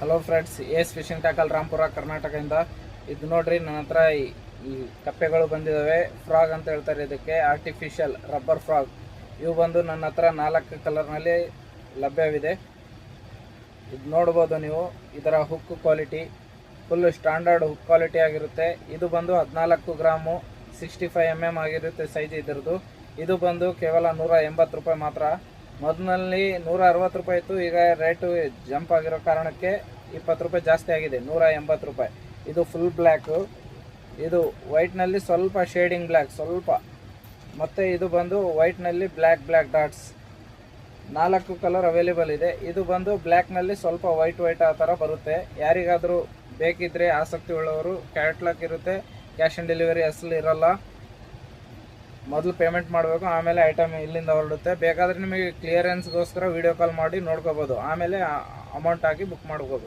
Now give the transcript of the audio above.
Hello friends, S fishing tackle Rampura ಕರ್ನಾಟಕದಿಂದ. ಇದು ನೋಡ್ರಿ, ನನ್ನ ಹತ್ರ ಈ ಕಪ್ಪೆಗಳು ಬಂದಿದ್ದಾವೆ. ಫ್ರಾಗ್ ಅಂತ ಹೇಳ್ತಾರೆ ಇದಕ್ಕೆ, ಆರ್ಟಿಫಿಷಿಯಲ್ ರಬ್ಬರ್ ಫ್ರಾಗ್. ಇವು ಬಂದು ನನ್ನ ಹತ್ರ 4 ಕಲರ್ನಲ್ಲಿ ಲಭ್ಯವಿದೆ. ಇದು ನೋಡ್ಬೋದು ನೀವು. ಇದರ hook quality full standard hook quality ಆಗಿರುತ್ತೆ. ಇದು ಬಂದು 14 ಗ್ರಾಮು 65 mm ಆಗಿರುತ್ತೆ ಸೈಜ್ ಇದರದು. ಇದು ಬಂದು ಕೇವಲ 180 ರೂಪಾಯಿ ಮಾತ್ರ. ಮೊದಲಿನಲ್ಲಿ 160 ರೂಪಾಯಿ ಇತ್ತು, ಈಗ ರೇಟು ಜಂಪ್ ಆಗಿರೋ ಕಾರಣಕ್ಕೆ 20 ರೂಪಾಯಿ ಜಾಸ್ತಿ ಆಗಿದೆ, 180 ರೂಪಾಯಿ. ಇದು ಫುಲ್ ಬ್ಲ್ಯಾಕು, ಇದು ವೈಟ್ನಲ್ಲಿ ಸ್ವಲ್ಪ ಶೇಡಿಂಗ್ ಬ್ಲ್ಯಾಕ್ ಸ್ವಲ್ಪ, ಮತ್ತು ಇದು ಬಂದು ವೈಟ್ನಲ್ಲಿ ಬ್ಲ್ಯಾಕ್ ಡಾಟ್ಸ್. 4 ಕಲರ್ ಅವೈಲೇಬಲ್ ಇದೆ. ಇದು ಬಂದು ಬ್ಲ್ಯಾಕ್ನಲ್ಲಿ ಸ್ವಲ್ಪ ವೈಟ್ ಆ ಥರ ಬರುತ್ತೆ. ಯಾರಿಗಾದರೂ ಬೇಕಿದ್ದರೆ ಆಸಕ್ತಿ ಉಳ್ಳವರು ಕ್ಯಾಟ್ಲಾಗ್ ಇರುತ್ತೆ, ಕ್ಯಾಶ್ ಆನ್ ಡೆಲಿವರಿ ಅಸಲು ಇರೋಲ್ಲ. ಮೊದಲು ಪೇಮೆಂಟ್ ಮಾಡಬೇಕು, ಆಮೇಲೆ ಐಟಮ್ ಇಲ್ಲಿಂದ ಹೊರಡುತ್ತೆ. ಬೇಕಾದರೆ ನಿಮಗೆ ಕ್ಲಿಯರೆನ್ಸ್ಗೋಸ್ಕರ ವೀಡಿಯೋ ಕಾಲ್ ಮಾಡಿ ನೋಡ್ಕೋಬೋದು, ಆಮೇಲೆ ಅಮೌಂಟ್ ಹಾಕಿ ಬುಕ್ ಮಾಡ್ಬೋದು.